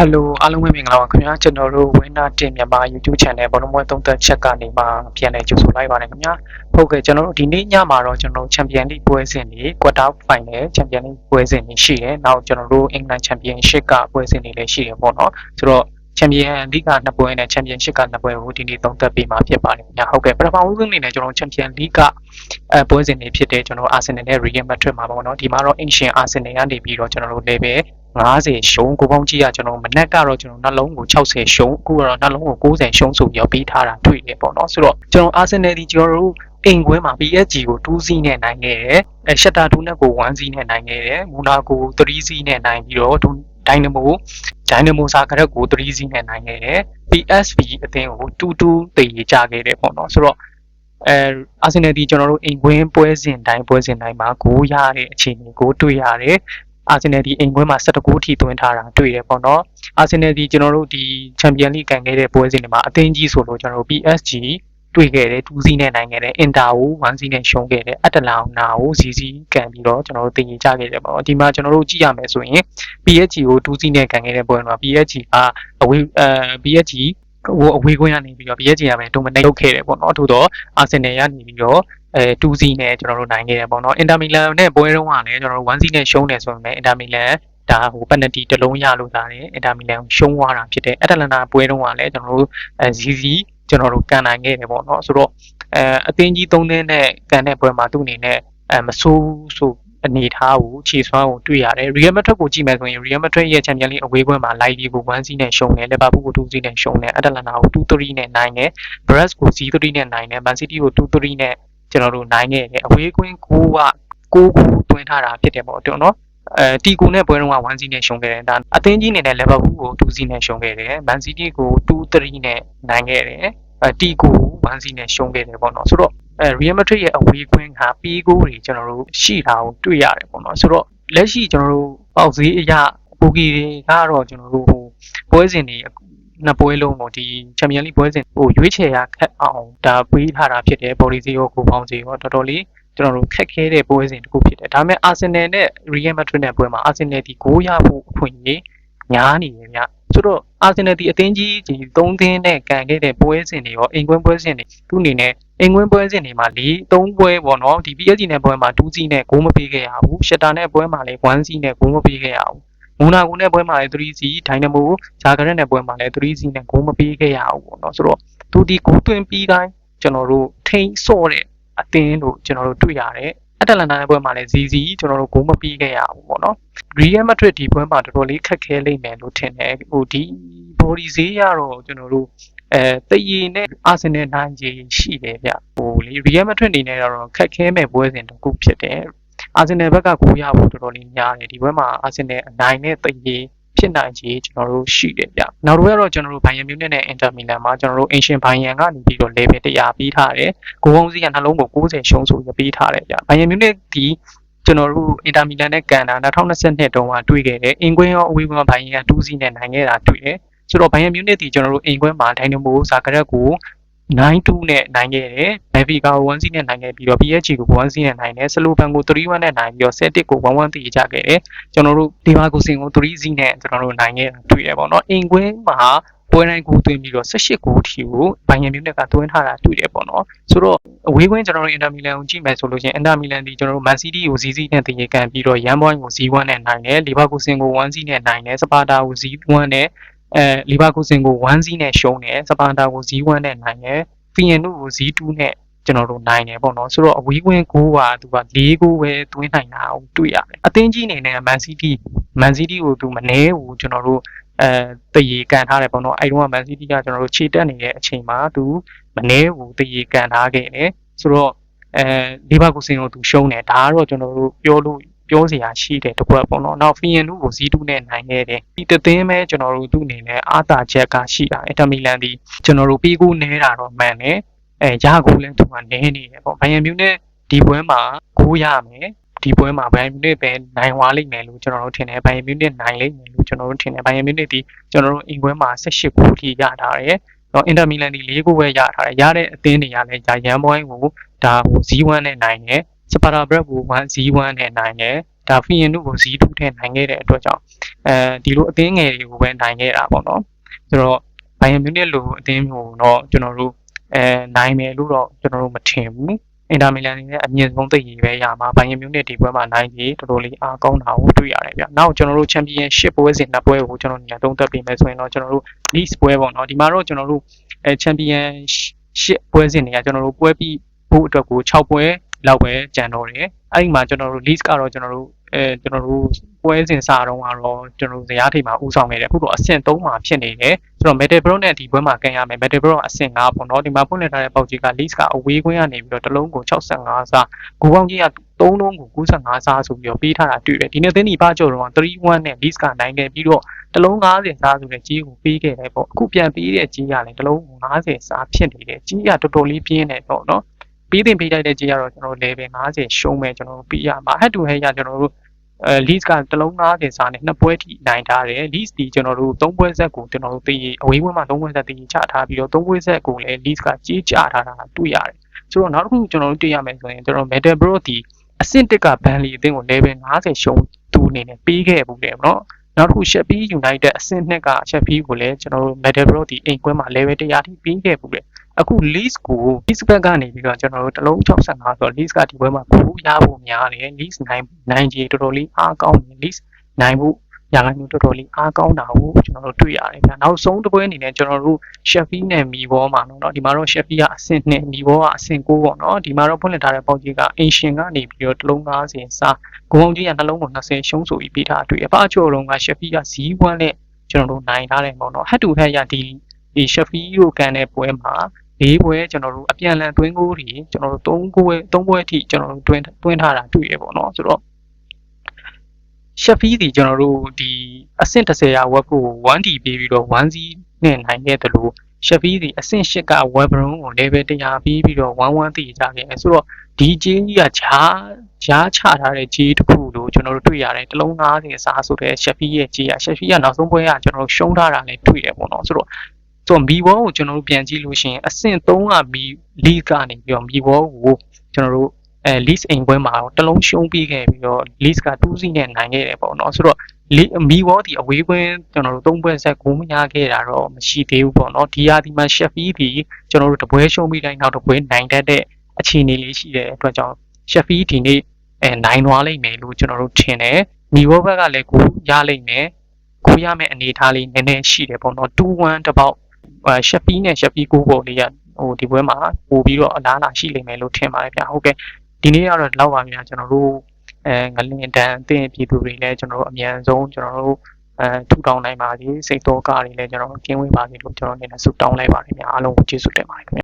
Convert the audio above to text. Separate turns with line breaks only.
Hello အားလုံးပဲမင်္ဂလာပါခင်ဗျာကျွန်တော်တို့ဝင်းနာတင်မြန်မာ YouTube Channel ဘောလုံးပွဲသုံးသက်ချက်ကနေမှပြန်လည်ကြိုဆိုလိုက်ပါတယ်ခင်ဗျာဟုတ်ကဲ့ကျွန်တော်တို့ဒီနေ့ညမှာတော့ကျွန်တော်တို့ Champion League ပွဲစဉ်တွေ Quarter Final Champion League ပွဲစဉ်တွေရှိတယ်နောက်ကျွန်တော်တို့ England Championship ကပွဲစဉ်တွေလည်းရှိတယ်ပေါ့နော်ဆိုတော့ Champion League က2ပွဲနဲ့ Championship က2ပွဲကိုဒီနေ့သုံးသက်ပြီးမှဖြစ်ပါတယ်ခင်ဗျာဟုတ်ကဲ့ပထမဦးဆုံးအနေနဲ့ကျွန်တော် Champion League ကပွဲစဉ်တွေဖြစ်တဲ့ကျွန်တော် Arsenal နဲ့ Real Madrid မှာပေါ့နော်ဒီမှာတော့ Ancient Arsenal ကနေပြီးတော့ကျွန်တော်တို့ level 50ရှုံးကိုပေါင်းကြည့်ရကျွန်တော်မနက်ကတော့ကျွန်တော်နှလုံးကို60ရှုံးအခုကတော့နှလုံးကို90ရှုံးဆိုပြီးတော့ပေးထားတာတွေ့တယ်ပေါ့နော်ဆိုတော့ကျွန်တော် Arsenal ဒီကျွန်တော်တို့အိမ်ကွင်းမှာ PSG ကို2-0နဲ့နိုင်ခဲ့တယ်Shakhtar Donetsk ကို1-0နဲ့နိုင်ခဲ့တယ် Monaco 3-0နဲ့နိုင်ပြီးတော့Dynamo Zagreb ကို3-0နဲ့နိုင်ခဲ့တယ် PSV အသင်းကို2-2တည်ကြခဲ့တယ်ပေါ့နော်ဆိုတော့Arsenal ဒီကျွန်တော်တို့အိမ်ကွင်းပွဲစဉ်တိုင်းမှာဂိုးရတဲ့အခြေအနေကိုတွေ့ရတယ်Arsenal ဒီအိမ်ကွင်းမှာ17ဂိုးထိသွင်းထားတာတွေ့ရပေါ့နော် Arsenal ဒီကျွန်တော်တို့ဒီ Champion League ကန်ခဲ့တဲ့ပွဲစဉ်တွေမှာအသင်းကြီးဆိုလို့ကျွန်တော်တို့ PSG တွေ့ခဲ့တယ်2-0နဲ့နိုင်ခဲ့တယ် Inter ကို1-0နဲ့ရှုံးခဲ့တယ် Atalanta ကို0-0ကန်ပြီးတော့ကျွန်တော်တို့တင်ကြခဲ့တယ်ပေါ့နော်ဒီမှာကျွန်တော်တို့ကြည့်ရမယ်ဆိုရင် PSG ကို2-0နဲ့ကန်ခဲ့တဲ့ပွဲမှာ PSG ကအဝေးPSG ဟိုအဝေးကွင်းကနေပြီးတော့ PSG ကပဲ dominate လုပ်ခဲ့တယ်ပေါ့နော်ထို့တော့ Arsenal ကနေပြီးတော့2-0နဲ့ကျွန်တော်တို့နိုင်ခဲ့တယ်ပေါ့နော် Inter Milan နဲ့ပွဲတုန်းကလည်းကျွန်တော်တို့1-0နဲ့ရှုံးတယ်ဆိုပေမဲ့ Inter Milan ဒါဟို penalty တစ်လုံးရလို့သာတယ် Inter Milan ကိုရှုံးသွားတာဖြစ်တယ် Atalanta ပွဲတုန်းကလည်းကျွန်တော်တို့0-0ကျွန်တော်တို့ကန်နိုင်ခဲ့တယ်ပေါ့နော်ဆိုတော့အသင်းကြီး3သင်းနဲ့ကန်တဲ့ပွဲမှာသူ့အနေနဲ့မဆိုးဆိုအနေထားကိုခြေစွမ်းကိုတွေ့ရတယ် Real Madrid ကိုကြည့်မယ်ဆိုရင် Real Madrid ရဲ့ Champions League အဝေးပွဲမှာ Live ကို1-0နဲ့ရှုံးတယ် Liverpool ကို2-0နဲ့ရှုံးတယ် Atalanta ကို2-3နဲ့နိုင်တယ် Brest ကို0-3နဲ့နိုင်တယ် Man City ကို2-3နဲ့ကျွန်တော်တို့နိုင်ခဲ့တယ်အဝေးကွင်း9ကိုသွင်းထားတာဖြစ်တယ်ပေါ့နော်တီကိုနဲ့ပွဲတုန်းက1-0နဲ့ရှုံးခဲ့တယ်ဒါအသင်းကြီးအနေနဲ့ Liverpool ကို2-0နဲ့ရှုံးခဲ့တယ် Man City ကို2-3နဲ့နိုင်ခဲ့တယ်တီကို1-0နဲ့ရှုံးခဲ့တယ်ပေါ့နော်ဆိုတော့Real Madrid ရဲ့အဝေးကွင်းကပေးကိုတွေကျွန်တော်တို့ရှိတာကိုတွေ့ရတယ်ပေါ့နော်ဆိုတော့လက်ရှိကျွန်တော်တို့ပေါက်ဈေးအရာဘူကီတွေကတော့ကျွန်တော်တို့ဟိုပွဲစဉ်တွေနှစ်ပွဲလုံးကိုဒီ Champions League ပွဲစဉ်ဟိုရွေးချယ်ရခက်အောင်ဒါပေးထားတာဖြစ်တယ် body ဈေးရောကိုပေါင်းဈေးရောတော်တော်လေးကျွန်တော်တို့ခက်ခဲတဲ့ပွဲစဉ်တစ်ခုဖြစ်တယ်ဒါပေမဲ့ Arsenal နဲ့ Real Madrid နဲ့ပွဲမှာ Arsenal ဒီဂိုးရဖို့အခွင့်အရေးများနေတယ်ဗျဆိုတော့ Arsenal ဒီအသင်းကြီးဒီ3သင်းနဲ့ကန်ခဲ့တဲ့ပွဲစဉ်တွေရောအိမ်ကွင်းပွဲစဉ်တွေသူ့အနေနဲ့အိမ်ကွင်းပွဲစဉ်တွေမှာ3ပွဲပေါ့နော်ဒီ PSG နဲ့ပွဲမှာ2-0နဲ့ဂိုးမပေးခဲ့ရဘူး Shakhtar နဲ့ပွဲမှာလည်း1-0နဲ့ဂိုးမပေးခဲ့ရဘူး Monaco နဲ့ပွဲမှာလည်း3-0 Dynamo Zagreb နဲ့ပွဲမှာလည်း3-0နဲ့ဂိုးမပေးခဲ့ရဘူးပေါ့နော်ဆိုတော့သူဒီဂိုးသွင်းပြီးတိုင်းကျွန်တော်တို့ထိန်းဆော့တဲ့အသင်းလို့ကျွန်တော်တို့တွေ့ရတယ်Atalanta နဲ့ပွဲမှာလည်း0-0ကျွန်တော်တို့ဂိုးမပေးခဲ့ရဘူးပေါ့နော် Real Madrid ဒီပွဲမှာတော်တော်လေးခက်ခဲလိမ့်မယ်လို့ထင်တယ်ဟိုဒီ body ဈေးရတော့ကျွန်တော်တို့တည်ရည်နဲ့ Arsenal နိုင်ခြေရှိတယ်ဗျဟိုလေ Real Madrid အနေနဲ့တော့ခက်ခဲမဲ့ပွဲစဉ်တစ်ခုဖြစ်တယ် Arsenal ဘက်ကကိုရဖို့တော်တော်လေးများတယ်ဒီပွဲမှာ Arsenal အနိုင်နဲ့တည်ရည်ဖြစ်နိုင်ခြေကျွန်တော်တို့ရှိတယ်ဗျနောက်တော့ကတော့ကျွန်တော်တို့ Bayern Munich နဲ့ Inter Milan မှာကျွန်တော်တို့ Ancient Bayern ကနေပြီးတော့ level 100ပြီးထားတယ်ဂိုးပေါင်းစီးကနှလုံးကို90ရှုံးဆိုပြီးပေးထားတယ်ဗျ Bayern Munich ဒီကျွန်တော်တို့ Inter Milan နဲ့ကန်တာ2022တုန်းကတွေ့ခဲ့တယ်အင်ကွင်းရောအဝေးကွင်း Bayern က2-0နဲ့နိုင်ခဲ့တာတွေ့တယ်ဆိုတော့ Bayern Munich ဒီကျွန်တော်တို့အင်ကွင်းမှာ Dynamo Zagreb ကို9-2နဲ့နိုင်ခဲ့တယ် Benfica ကို1-0နဲ့နိုင်ခဲ့ပြီးတော့ PSG ကို1-0နဲ့နိုင်တယ် Slovan ကို3-1နဲ့နိုင်ပြီးတော့ Celtic ကို1-1တည်ကြခဲ့တယ်ကျွန်တော်တို့ Leverkusen ကို3-0နဲ့ကျွန်တော်တို့နိုင်ခဲ့တာတွေ့ရပါတော့အင်ကွင်းမှာပွဲတိုင်းကိုသွင်းပြီးတော့18ဂိုးထိကို Bayern Munich ကသွင်းထားတာတွေ့တယ်ပေါ့နော်ဆိုတော့အဝေးကွင်းကျွန်တော်တို့ Inter Milan ကိုကြည့်မယ်ဆိုလို့ရှိရင် Inter Milan ဒီကျွန်တော်တို့ Man City ကို0-0နဲ့တည်ကန်ပြီးတော့ Young Boys ကို0-1နဲ့နိုင်တယ် Leverkusen ကို1-0နဲ့နိုင်တယ် Sparta ကို0-1နဲ့Leverkusen ကို1-0နဲ့ရှုံးတယ် Sparta ကို0-1နဲ့နိုင်တယ် Feyenoord ကို0-2နဲ့ကျွန်တော်တို့နိုင်တယ်ပေါ့နော်ဆိုတော့အဝေးကွင်းကိုကသူက4ဂိုးပဲသွင်းနိုင်တာကိုတွေ့ရတယ်အသင်းကြီးအနေနဲ့ Man City ကိုသူမနှဲဘူးကျွန်တော်တို့တည်ရကန်ထားတယ်ပေါ့နော်အဲ့တုန်းက Man City ကကျွန်တော်တို့ခြေတက်နေတဲ့အချိန်မှာသူမနှဲဘူးတည်ရကန်ထားခဲ့တယ်ဆိုတော့Leverkusen ကိုသူရှုံးတယ်ဒါကတော့ကျွန်တော်တို့ပြောစရာရှိတယ်တကွက်ပေါ့နော်နောက် Feyenoord ကို0-2နဲ့နိုင်ခဲ့တယ်ဒီတသင်းပဲကျွန်တော်တို့သူ့အနေနဲ့အာသာချက်ကရှိတာ Inter Milan ဒီကျွန်တော်တို့ပြီးကိုနဲတာတော့မှန်တယ်ရကိုလည်းသူကနဲနေတယ်ပေါ့ Bayern Munich ဒီပွဲမှာကိုရမယ်ဒီပွဲမှာ Bayern Munich ပဲနိုင်သွားလိမ့်မယ်လို့ကျွန်တော်တို့ထင်တယ် Bayern Munich နိုင်လိမ့်မယ်လို့ကျွန်တော်တို့ထင်တယ် Bayern Munich ဒီကျွန်တော်တို့အင်ကွင်းမှာ18ဂိုးထိရထားတယ်တော့ Inter Milan ဒီ4ဂိုးပဲရထားတယ်ရတဲ့အသင်းတွေကလည်းYoung Boys ကိုဒါဟို0-1နဲ့နိုင်တယ်Sparta Prague ကို1-0နဲ့နိုင်တယ် ဒါဖီယန်တို့ကိုဇီးတူးထည့်နိုင်ခဲ့တဲ့အတွက်ကြောင့်ဒီလိုအသင်းငယ်တွေကိုပဲနိုင်ခဲ့တာပေါ့နော်ဆိုတော့ဘိုင်ယန်မြူနစ်လိုအသင်းမျိုးတော့ကျွန်တော်တို့နိုင်မယ်လို့တော့ကျွန်တော်တို့မထင်ဘူးအင်တာမီလန်နဲ့အမြင့်ဆုံးသိရပဲရမှာဘိုင်ယန်မြူနစ်ဒီပွဲမှာနိုင်ကြီးတော်တော်လေးအားကောင်းတာကိုတွေ့ရတယ်ဗျနောက်ကျွန်တော်တို့ချန်ပီယံရှစ်ပွဲစဉ်နှစ်ပွဲကိုကျွန်တော်ညသုံးသက်ပြီးမယ်ဆိုရင်တော့ကျွန်တော်တို့ league ပွဲပေါ့နော်ဒီမှာတော့ကျွန်တော်တို့ချန်ပီယံရှစ်ပွဲစဉ်တွေကကျွန်တော်တို့ပွဲပြီးဖို့အတွက်ကို6ပွဲလောက်ပဲကျန်တော့တယ်အဲ့ဒီမှာကျွန်တော်တို့ league ကတော့ကျွန်တော်တို့ပွဲစဉ်စားတော့ကတော့ကျွန်တော်တို့ဇယားထိပ်မှာဥဆောင်နေတယ်အခုတော့အဆင့်3မှာဖြစ်နေတယ်ဆိုတော့ Metal နဲ့ဒီပွဲမှာကန်ရမယ် Metal ကအဆင့်5ပေါ့နော်ဒီမှာဖွင့်လှစ်ထားတဲ့ပေါက်ကြီးက league ကအဝေးကွင်းကနေပြီးတော့တစ်လုံးကို65စားဂူပေါင်းကြီးက3လုံးကို95စားဆိုပြီးတော့ပေးထားတာတွေ့တယ်ဒီနေ့သင်းဒီပါကျော်တော့3-1နဲ့ league ကနိုင်ခဲ့ပြီးတော့တစ်လုံး90စားဆိုတဲ့ကြီးကိုပေးခဲ့တယ်ပေါ့အခုပြန်ပေးတဲ့ကြီးကလည်းတစ်လုံး90စားဖြစ်နေတယ်ကြီးကတော်တော်လေးပြင်းနေတော့နော်ပေးတင်ပေးလိုက်တဲ့ကြီးကတော့ကျွန်တော် level 50ရှုံးမဲ့ကျွန်တော်တို့ပြီးရမှာဟက်တူဟဲရကျွန်တော်တို့league ကတစ်လုံး90စားနဲ့နှစ်ပွဲထိနိုင်ထားတယ် league ဒီကျွန်တော်တို့3ပွဲဆက်ကိုကျွန်တော်တို့တည်အဝေးပွဲမှာ3ပွဲဆက်တည်ချထားပြီးတော့3ပွဲဆက်ကိုလည်း league ကကြီးကြထားတာတွေ့ရတယ်ဆိုတော့နောက်တစ်ခုကျွန်တော်တို့တွေ့ရမယ်ဆိုရင်ကျွန်တော် Metal Bro ဒီအဆင့်1ကဘန်လီအသင်းကို level 50ရှုံးသူအနေနဲ့ပေးခဲ့ဘူးတယ်เนาะနောက်တစ်ခု Sheffield United အဆင့်2က Sheffield ကိုလည်းကျွန်တော်တို့ Metal Bro ဒီအိမ်ကွင်းမှာ level 100ထိပေးခဲ့ဘူးတယ်အခု league ကို league ဘက်ကနေပြီးတော့ကျွန်တော်တို့တစ်လုံး65ဆိုတော့ league ကဒီပွဲမှာပိုရဖို့များတယ် league နိုင်ကြီးတော်တော်လေးအားကောင်းတယ် league နိုင်ဖို့ရာခိုင်နှုန်းတော်တော်လေးအားကောင်းတာကိုကျွန်တော်တို့တွေ့ရတယ်ဗျာနောက်ဆုံးတစ်ပွဲအနေနဲ့ကျွန်တော်တို့ Sheffield နဲ့ Millwall မှာเนาะဒီမှာတော့ Sheffield ကအဆင့်2 Millwall ကအဆင့်9ပေါ့เนาะဒီမှာတော့ဖွင့်လှစ်ထားတဲ့ပေါက်ကြီးက Ancient ကနေပြီးတော့တစ်လုံး90စားဂုံအောင်ကြီးကနှလုံးကို20ရှုံးဆိုပြီးပေးထားတွေ့အပအချို့လုံးက Sheffield ကZ1 နဲ့ကျွန်တော်တို့နိုင်ထားတယ်ပေါ့เนาะ head to head ရဒီ Sheffield ကိုကန်တဲ့ပွဲမှာ၄ပွဲကျွန်တော်တို့အပြန်လန်တွင်းကိုတွေကျွန်တော်တို့3ပွဲအထိကျွန်တော်တို့တွင်းထားတာတွေ့ရပေါ့เนาะဆိုတော့Sheffield ဒီကျွန်တော်တို့ဒီအဆင့်30ရာဝက်ကို 1D ပေးပြီးတော့ 1Z နဲ့နိုင်ခဲ့တယ်လို့ Sheffield ဒီအဆင့်8က Webron ကို level 100ပေးပြီးတော့1-1တည်ကြခဲ့တယ်ဆိုတော့ဒီဂျင်းကြီးကဂျားချထားတဲ့ဂျီးတစ်ခုလို့ကျွန်တော်တို့တွေ့ရတယ်တစ်လုံး90စားဆိုတဲ့ Sheffield ရဲ့ဂျီးက Sheffield ကနောက်ဆုံးပွဲကကျွန်တော်တို့ရှုံးထားတာလည်းတွေ့တယ်ပေါ့နော်ဆိုတော့Millwall ကိုကျွန်တော်တို့ပြန်ကြည့်လို့ရှိရင်အဆင့်3ကleague ကနေပြီးတော့ Millwall ကိုကျွန်တော်တို့league အိမ်ပွဲမှာတစ်လုံးရှုံးပြီးခဲ့ပြီးတော့ league က2စီးနဲ့နိုင်ခဲ့တယ်ပေါ့နော်ဆိုတော့Millwall ဒီအဝေးကွင်းကျွန်တော်တို့3ပွဲဆက်ကိုမရခဲ့တာတော့မရှိသေးဘူးပေါ့နော်ဒီရာဒီမှာ Sheffield ဒီကျွန်တော်တို့တပွဲရှုံးပြီးတိုင်းနောက်တပွဲနိုင်တတ်တဲ့အခြေအနေလေးရှိတဲ့အတွက်ကြောင့် Sheffield ဒီနေ့နိုင်သွားလိမ့်မယ်လို့ကျွန်တော်တို့ထင်တယ်Millwall ဘက်ကလည်းကိုရလိမ့်မယ်ကိုရမယ့်အနေအထားလေးနည်းနည်းရှိတယ်ပေါ့နော်2-1တပေါက်Sheffield နဲ့ Sheffield ကိုပေါ်လေးရဒီပွဲမှာပို့ပြီးတော့အလားအလာရှိလိမ့်မယ်လို့ထင်ပါတယ်ဗျာဟုတ်ကဲ့ဒီနေ့ကတော့လောက်ပါဗျာကျွန်တော်တို့ငလင်တန်အသင်းပြည်သူတွေလည်းကျွန်တော်တို့အမြန်ဆုံးကျွန်တော်တို့ထူထောင်နိုင်ပါစေစိတ်တော်ကတွေလည်းကျွန်တော်ကင်းဝေးပါစေလို့ကျွန်တော်အနေနဲ့ဆုတောင်းလိုက်ပါတယ်ဗျာအားလုံးကိုကျေးဇူးတင်ပါတယ်ခင်ဗျ